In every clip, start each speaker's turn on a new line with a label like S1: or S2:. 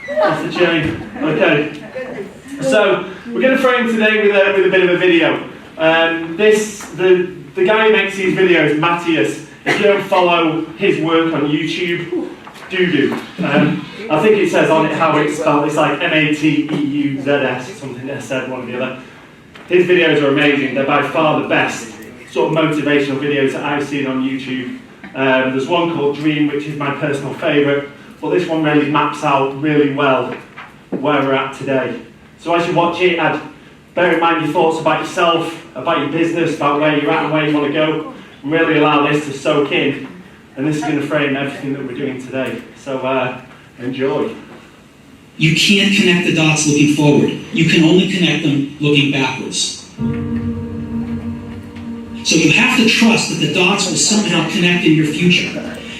S1: That's the chain. Okay. So we're going to frame today with a bit of a video. The guy who makes these videos, Matthias. If you don't follow his work on YouTube, do. I think it says on it how it's spelled. It's like Matteuzs, something that said one or the other. His videos are amazing. They're by far the best sort of motivational videos that I've seen on YouTube. There's one called Dream, which is my personal favourite, but this one really maps out really well where we're at today. So as you watch it, I'd bear in mind your thoughts about yourself, about your business, about where you're at and where you want to go, and really allow this to soak in. And this is going to frame everything that we're doing today. So enjoy.
S2: You can't connect the dots looking forward. You can only connect them looking backwards. So you have to trust that the dots will somehow connect in your future.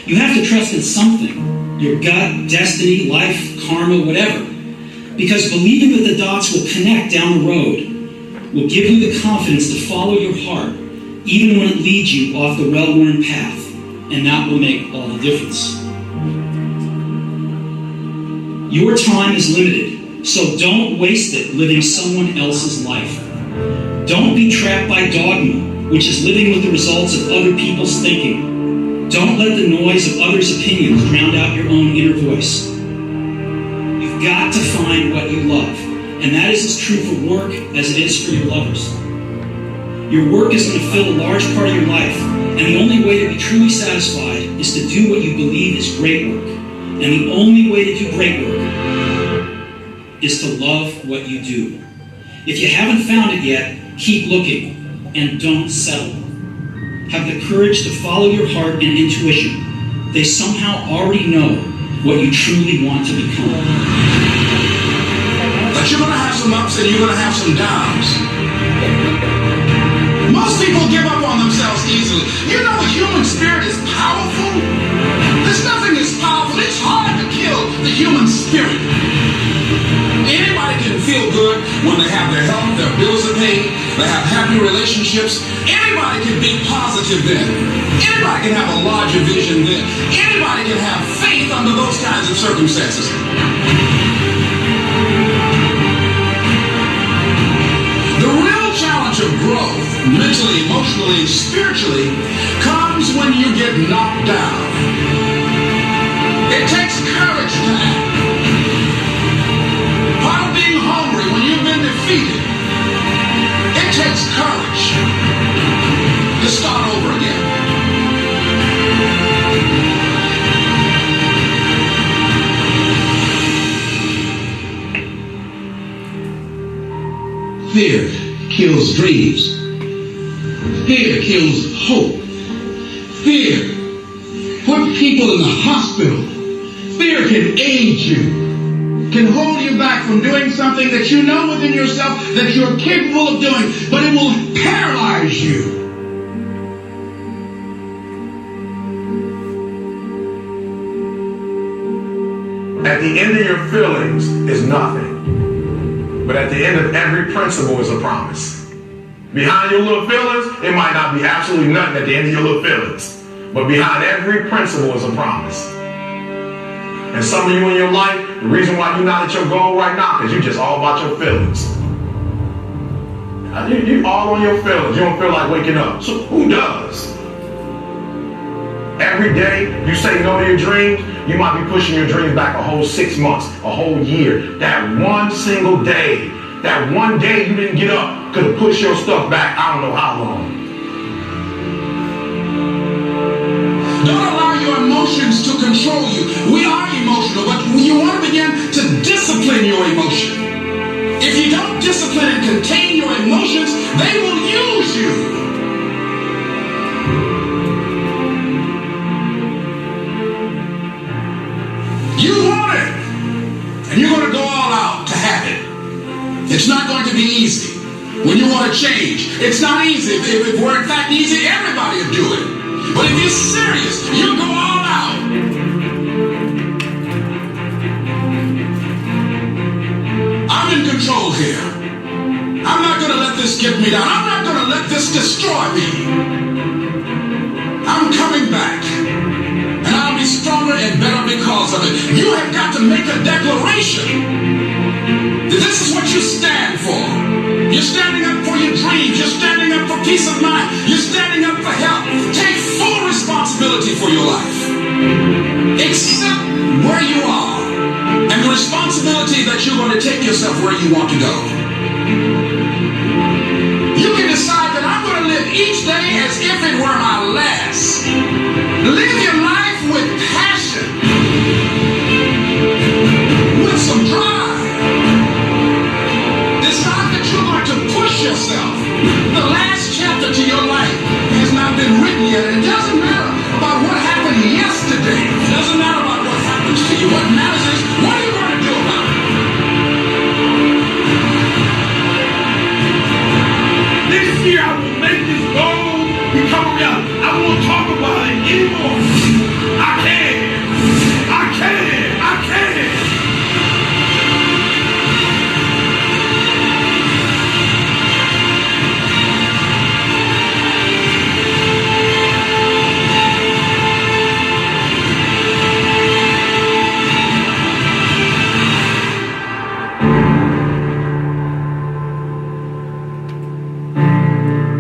S2: You have to trust in something. Your gut, destiny, life, karma, whatever. Because believing that the dots will connect down the road will give you the confidence to follow your heart, even when it leads you off the well-worn path. And that will make all the difference. Your time is limited, so don't waste it living someone else's life. Don't be trapped by dogma, which is living with the results of other people's thinking. Don't let the noise of others' opinions drown out your own inner voice. You've got to find what you love, and that is as true for work as it is for your lovers. Your work is going to fill a large part of your life, and the only way to be truly satisfied is to do what you believe is great work. And the only way to do great work is to love what you do. If you haven't found it yet, keep looking and don't settle. Have the courage to follow your heart and intuition. They somehow already know what you truly want to become.
S3: But you're going to have some ups and you're going to have some downs. Most people give up on themselves easily. You know the human spirit is powerful. There's nothing as powerful. It's hard to kill the human spirit. Anybody can feel good when they have their health, their bills are paid, they have happy relationships. Anybody can be positive then. Anybody can have a larger vision then. Anybody can have faith under those kinds of circumstances. The real challenge of growth, mentally, emotionally, and spiritually, comes when you get knocked down. It takes courage to act. Part of being hungry when you've been defeated, it takes courage to start over again. Fear kills dreams. Fear kills hope. Fear puts people in the hospital. Fear can aid you, can hold you back from doing something that you know within yourself that you're capable of doing, but it will paralyze you.
S4: At the end of your feelings is nothing, but at the end of every principle is a promise. Behind your little feelings, it might not be absolutely nothing at the end of your little feelings, but behind every principle is a promise. And some of you in your life, the reason why you're not at your goal right now, because you're just all about your feelings. You all on your feelings. You don't feel like waking up. So who does? Every day you say no to your dreams, you might be pushing your dreams back a whole 6 months, a whole year. That one single day, that one day you didn't get up could have pushed your stuff back I don't know how long.
S3: Don't allow your emotions to control you. We are emotional, but you want to begin to discipline your emotion. If you don't discipline and contain your emotions, they will use you. You want it, and you're going to go all out to have it. It's not going to be easy. When you want to change, it's not easy. If it were in fact easy, everybody would do it. But if you're serious, you go all out. I'm in control here. I'm not going to let this get me down. I'm not going to let this destroy me. I'm coming back. And I'll be stronger and better because of it. You have got to make a declaration. This is what you stand for. You're standing up for your dreams. You're standing up for peace of mind. You're standing up for health. Take full responsibility for your life. Accept where you are and the responsibility that you're going to take yourself where you want to go. You can decide that I'm going to live each day as if it were my last. Live your life with passion, with some drive. Decide that you're going to push yourself. The last chapter to your life has not been written yet. It doesn't matter about what happened yesterday. It doesn't matter about what happens to you. What matters is, what are you going to do about it?
S5: This year I will make this goal become a reality. I won't talk about it anymore. I can. I can. I can.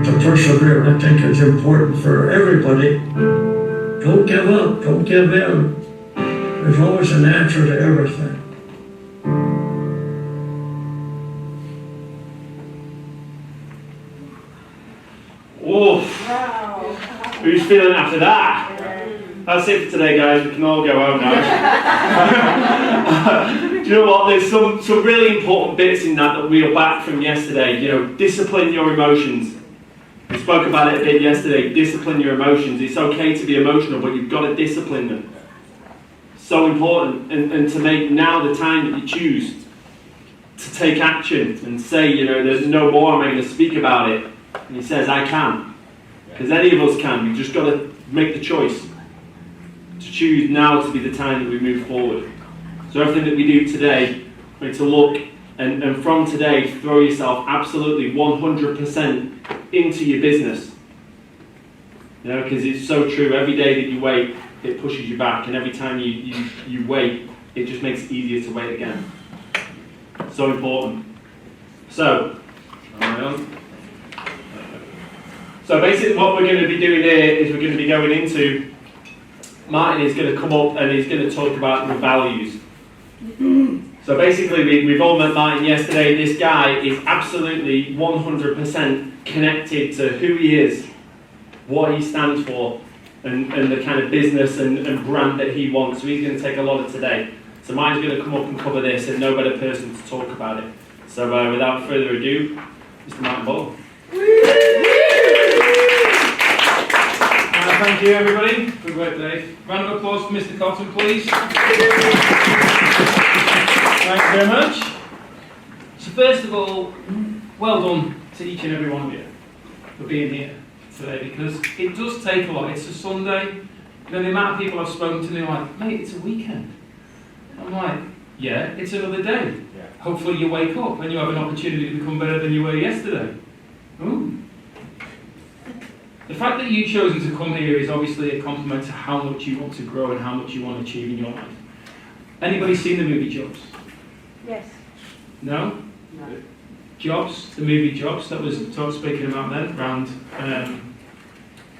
S6: To persevere, I think it's important for everybody. Don't give up, don't give in. There's always an answer to everything.
S1: Oh, who's feeling after that? That's it for today, guys. We can all go home now. Do you know what? There's some really important bits in that reel back from yesterday. You know, discipline your emotions. We spoke about it a bit yesterday. Discipline your emotions. It's okay to be emotional, but you've got to discipline them. So important. And to make now the time that you choose to take action and say, you know, there's no more I'm going to speak about it. And he says, I can. Because any of us can. We've just got to make the choice to choose now to be the time that we move forward. So everything that we do today, we need to look and from today, throw yourself absolutely 100% into your business. You know, because it's so true. Every day that you wait, it pushes you back. And every time you wait, it just makes it easier to wait again. So important. So basically what we're going to be doing here is we're going to be going into, Martin is going to come up and he's going to talk about the values. So basically we've all met Martin yesterday. This guy is absolutely 100% connected to who he is, what he stands for, and the kind of business and brand that he wants. So he's going to take a lot of today. So Martin's going to come up and cover this, and no better person to talk about it. So without further ado, Mr. Martin Ball.
S7: Thank you, everybody. Good work, Dave. Round of applause for Mr. Cotton, please. Thanks very much. So first of all, well done to each and every one of you for being here today, because it does take a lot. It's a Sunday. You know, the amount of people I've spoken to, they're like, mate, it's a weekend. I'm like, yeah, it's another day. Yeah. Hopefully you wake up and you have an opportunity to become better than you were yesterday. Ooh. The fact that you've chosen to come here is obviously a compliment to how much you want to grow and how much you want to achieve in your life. Anybody seen the movie Jobs?
S8: Yes.
S7: No? No. Jobs, the movie Jobs, that was speaking about then, around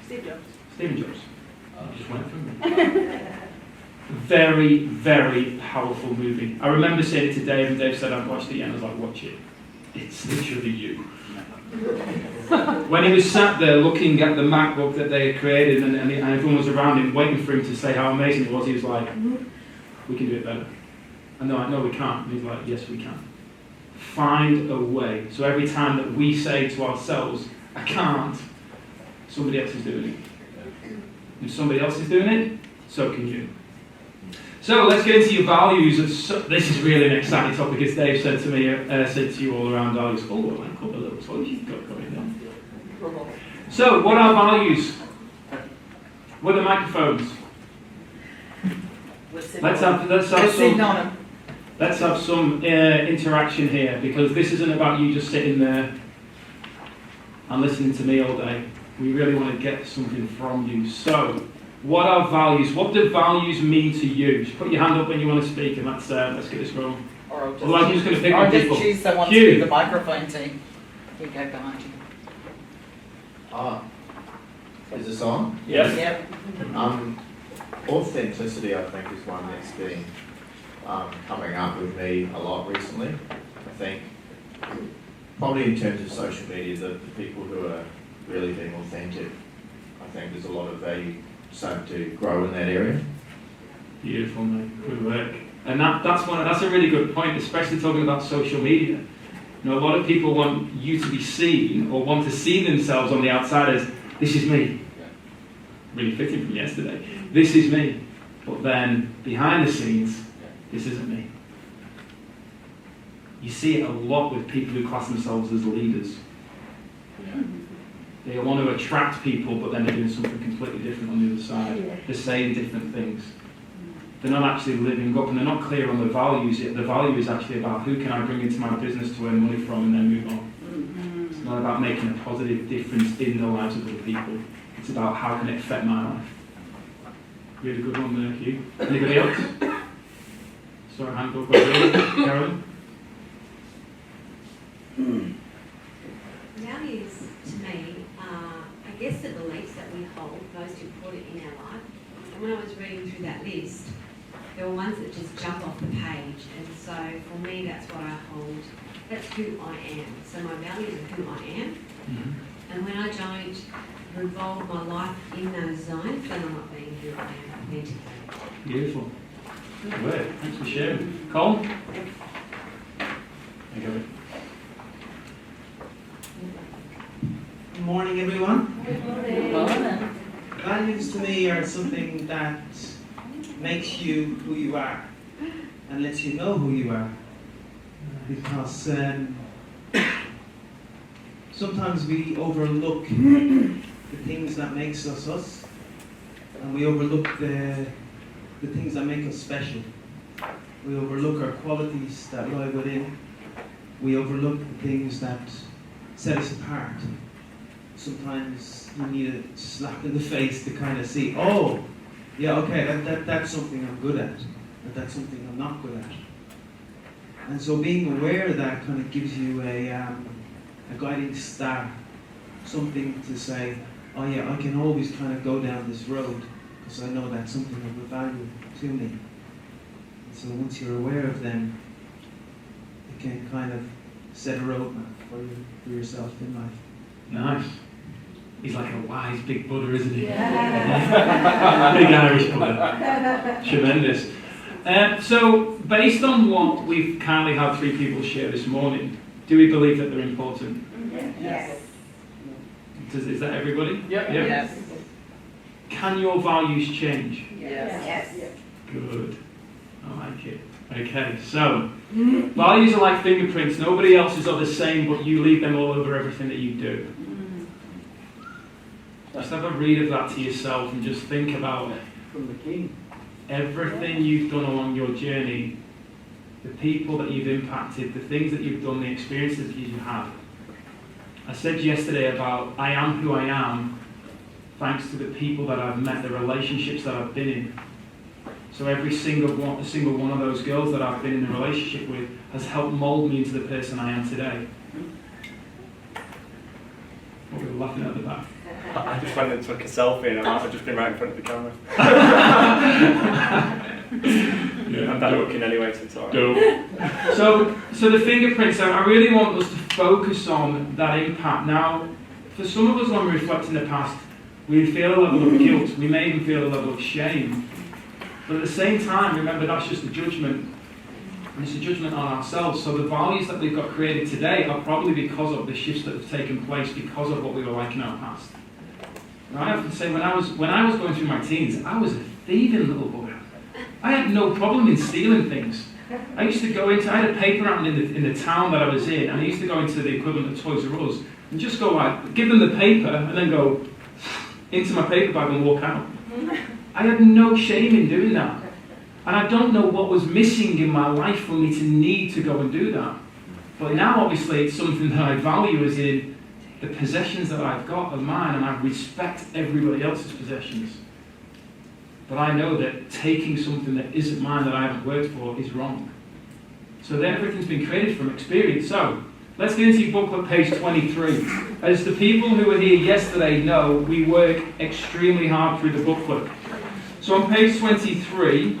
S8: Steve Jobs.
S7: Stephen Jobs. Just went from me. Very, very powerful movie. I remember saying it to Dave, and Dave said I've watched it, and I was like, watch it. It's literally you. When he was sat there looking at the MacBook that they had created, and everyone was around him waiting for him to say how amazing it was, he was like, we can do it better. And they're like, no, we can't. And he's like, yes, we can. Find a way. So every time that we say to ourselves, I can't, somebody else is doing it. If somebody else is doing it, so can you. So let's get into your values. This is really an exciting topic, as Dave said to me, said to you all around values. Oh, I like a little toys you've got going on. So, what are values? What are the microphones? Let's have some interaction here, because this isn't about you just sitting there and listening to me all day. We really want to get something from you. So, What are values? What do values mean to you? Just put your hand up when you want to speak, and let's get this rolling.
S9: Or I'll just,
S7: Otherwise, I'm just going to pick on people.
S9: choose someone
S7: Hugh.
S9: to do the microphone team. Here you go, behind you.
S10: Is this on?
S7: Yes.
S9: Yep.
S10: Authenticity, I think, is one that's been coming up with me a lot recently. I think, probably in terms of social media, the people who are really being authentic, I think there's a lot of value starting to grow in that area.
S7: Beautiful, mate. Good work. And that's a really good point, especially talking about social media. You know, a lot of people want you to be seen or want to see themselves on the outside as, this is me. Really fitting from yesterday. This is me. But then, behind the scenes, this isn't me. You see it a lot with people who class themselves as leaders. They want to attract people, but then they're doing something completely different on the other side. They're saying different things. They're not actually living up, and they're not clear on the values yet. The value is actually about who can I bring into my business to earn money from and then move on. It's not about making a positive difference in the lives of other people. It's about how can it affect my life. Really good one there, Hugh. Anybody else? Sorry, hand up, Carolyn.
S11: Values, to me, are, I guess, the beliefs that we hold most important in our life. And when I was reading through that list, there were ones that just jump off the page. And so for me, that's what I hold. That's who I am. So my values are who I am. And when I don't revolve my life in those zones, then I'm not being who I am authentically.
S7: Beautiful. Good work. Thanks for sharing. Cole? There you go.
S12: Good morning, everyone.
S11: Good morning.
S12: Values to me are something that makes you who you are and lets you know who you are. Because sometimes we overlook the things that makes us us, and we overlook the things that make us special. We overlook our qualities that lie within. We overlook the things that set us apart. Sometimes you need a slap in the face to kind of see, oh, yeah, okay, that's something I'm good at, but that's something I'm not good at. And so being aware of that kind of gives you a guiding star, something to say, oh yeah, I can always kind of go down this road because I know that's something of value to me. And so once you're aware of them, you can kind of set a roadmap for yourself in life.
S7: Nice. He's like a wise big Buddha, isn't he? Yeah. Big Irish Buddha. Tremendous. So, based on what we've kindly had three people share this morning, do we believe that they're important?
S9: Yes.
S7: Is that everybody?
S9: Yep.
S7: Yeah.
S9: Yes.
S7: Can your values change?
S9: Yes.
S7: Good. I like it. Okay, so values are like fingerprints. Nobody else's are the same, but you leave them all over everything that you do. Just have a read of that to yourself and just think about everything you've done along your journey, the people that you've impacted, the things that you've done, the experiences that you've had. I said yesterday about I am who I am thanks to the people that I've met, the relationships that I've been in. So every single one of those girls that I've been in a relationship with has helped mould me into the person I am today. What were we laughing at the back?
S13: I just went and took a selfie and I've just been right in front of the camera. I'm bad looking anyway, so it's alright.
S7: So the fingerprints, I really want us to focus on that impact. Now, for some of us when we reflect in the past, we feel a level of guilt, we may even feel a level of shame. But at the same time, remember that's just a judgment. And it's a judgment on ourselves. So the values that we've got created today are probably because of the shifts that have taken place because of what we were like in our past. And I have to say, when I was going through my teens, I was a thieving little bugger. I had no problem in stealing things. I used to go into, I had a paper round in the town that I was in, and I used to go into the equivalent of Toys R Us and just go like, give them the paper and then go into my paper bag and walk out. I had no shame in doing that. And I don't know what was missing in my life for me to need to go and do that. But now obviously it's something that I value as in the possessions that I've got are mine, and I respect everybody else's possessions. but I know that taking something that isn't mine that I haven't worked for is wrong. So then everything's been created from experience. So let's get into your booklet, page 23. As the people who were here yesterday know, we work extremely hard through the booklet. So on page 23,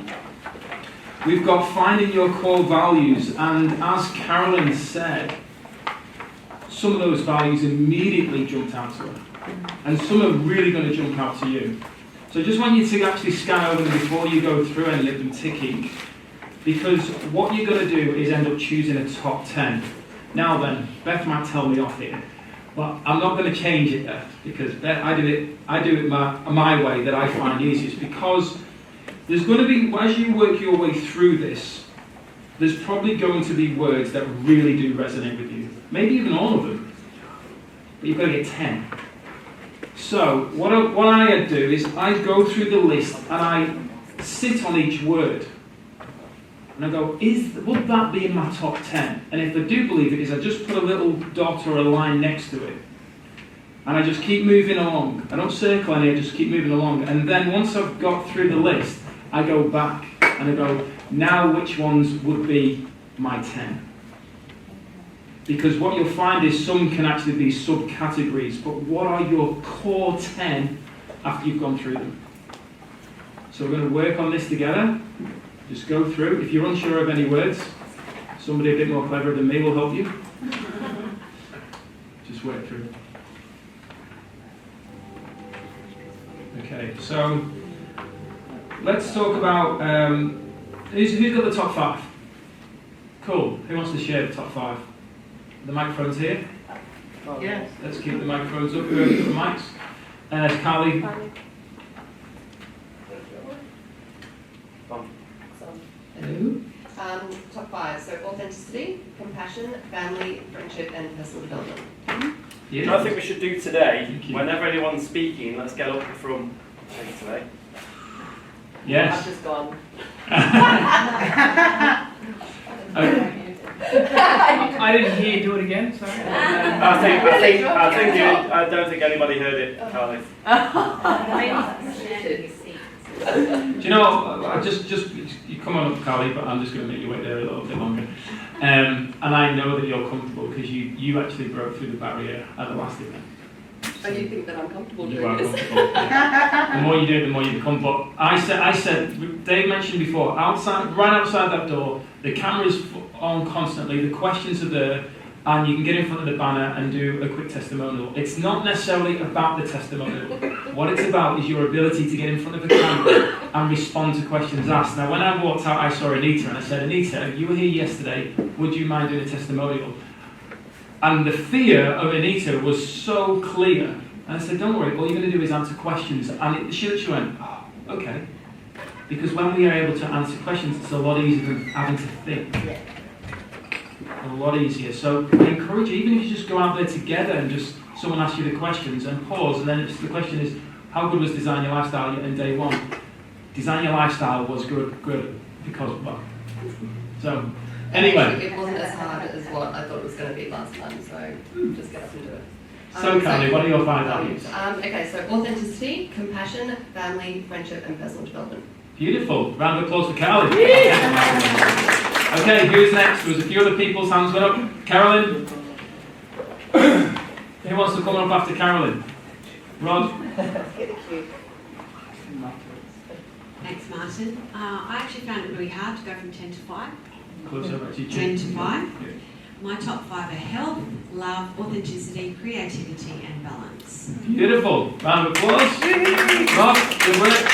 S7: we've got finding your core values, and as Carolyn said, some of those values immediately jumped out to her, and some are really going to jump out to you. So I just want you to actually scan over them before you go through and let them ticking, because what you're going to do is end up choosing a top 10. Now then, Beth might tell me off here, but I'm not going to change it, Beth, because I do it my way that I find easiest, because there's going to be, as you work your way through this, there's probably going to be words that really do resonate with you. Maybe even all of them. But you've got to get 10. So, what I do is I go through the list and I sit on each word. And I go, would that be in my top 10? And if I do believe it is, I just put a little dot or a line next to it. And I just keep moving along. I don't circle any, I just keep moving along. And then once I've got through the list, I go back and I go, now which ones would be my 10? Because what you'll find is some can actually be subcategories, but what are your core 10 after you've gone through them? So we're going to work on this together. Just go through. If you're unsure of any words, somebody a bit more clever than me will help you. Just work through. Okay, so let's talk about who's got the top 5? Cool. Who wants to share the top 5? The microphone's here.
S9: Yes.
S7: Let's keep the microphones up. Whoever's got the mics. Carly.
S14: Top 5. So authenticity, compassion, family, friendship, and personal development.
S13: I think we should do today, whenever anyone's speaking, let's get up from today.
S7: Yes.
S14: I've just gone.
S15: I didn't hear you do it again, sorry.
S13: I don't think anybody heard it, Carly.
S7: Do you know, just you come on up, Carly, but I'm just going to make you wait there a little bit longer. And I know that you're comfortable because you actually broke through the barrier at the last event.
S14: So you think that I'm comfortable
S7: You
S14: doing
S7: are
S14: this?
S7: comfortable. The more you do it, the more you become. But I said, Dave mentioned before, right outside that door, the camera's on constantly, the questions are there, and you can get in front of the banner and do a quick testimonial. It's not necessarily about the testimonial. What it's about is your ability to get in front of a camera and respond to questions asked. Now, when I walked out, I saw Anita, and I said, Anita, you were here yesterday, would you mind doing a testimonial? And the fear of Anita was so clear. And I said, don't worry, all you're going to do is answer questions. And she went, oh, okay. Because when we are able to answer questions, it's a lot easier than having to think. A lot easier. So I encourage you, even if you just go out there together and just someone asks you the questions and pause, and then the question is, how good was Design Your Lifestyle in day 1? Design Your Lifestyle was good because, well. So, anyway.
S14: It wasn't as hard as what I thought it was going to be last time, so just get up and do it.
S7: So, Carly, what are your 5 values?
S14: Okay, so authenticity, compassion, family, friendship, and personal development.
S7: Beautiful. Round of applause for Carly. Okay, who's next? There's a few other people's hands went up. Carolyn. Who wants to come up after Carolyn? Rod.
S14: Get the cue.
S11: Thanks, Martin. I actually found it really hard to go from 10 to 5.
S7: Close over to you.
S11: 10 to 5. My top 5 are health, love, authenticity, creativity, and balance.
S7: Beautiful. Round of applause. Rod, good work.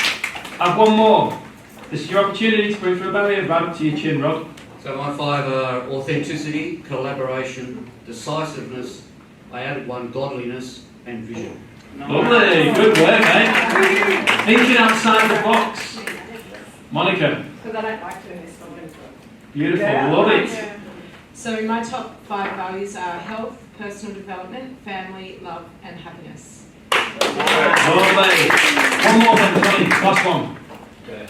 S7: I've one more. This is your opportunity to break through a barrier. Right up to your chin, Rod.
S16: So my 5 are authenticity, collaboration, decisiveness. I added 1, godliness, and vision.
S7: Lovely. Good work, eh? Thinking outside the box. Monica.
S8: Because I don't like doing this one.
S7: Beautiful. Love it.
S8: So my top 5 values are health, personal development, family, love, and happiness.
S7: Lovely. One more then, Tony. Last one.
S17: Okay.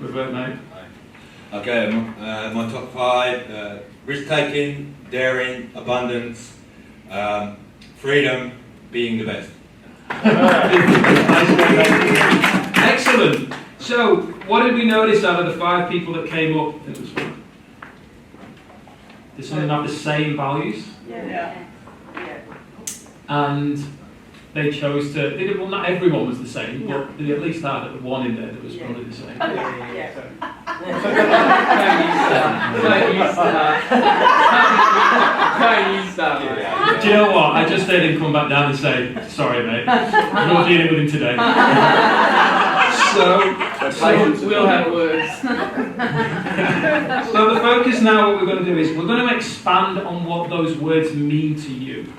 S7: Good work, mate.
S17: Okay, my top 5, risk-taking, daring, abundance, freedom, being the best.
S7: Excellent. Excellent. So, what did we notice out of the 5 people that came up? It was fun. Did someone have the same values?
S9: Yeah.
S7: And they chose to. They did, well, not everyone was the same, but they at least had one in there that was probably the same. Do you know what? I just heard him come back down and say, "Sorry, mate, you're dealing with him today." So
S15: we'll have words.
S7: So the focus now, what we're going to do is we're going to expand on what those words mean to you.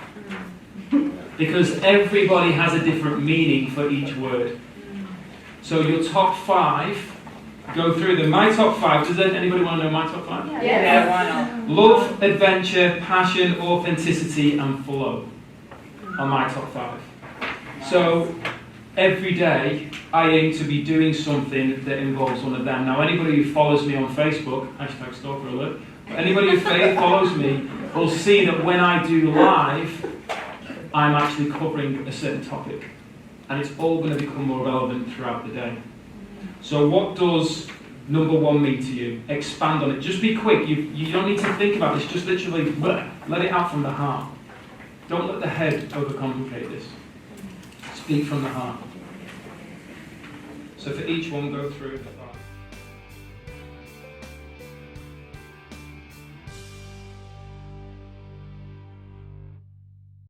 S7: Because everybody has a different meaning for each word. So your top 5, go through them. My top 5, does anybody want to know my top 5?
S9: Yeah, why not?
S7: Love, adventure, passion, authenticity, and flow are my top 5. So every day I aim to be doing something that involves one of them. Now anybody who follows me on Facebook, hashtag stalker alert, anybody who follows me will see that when I do live, I'm actually covering a certain topic. And it's all going to become more relevant throughout the day. So what does number 1 mean to you? Expand on it. Just be quick. You don't need to think about this. Just literally let it out from the heart. Don't let the head overcomplicate this. Speak from the heart. So for each one, go through the heart.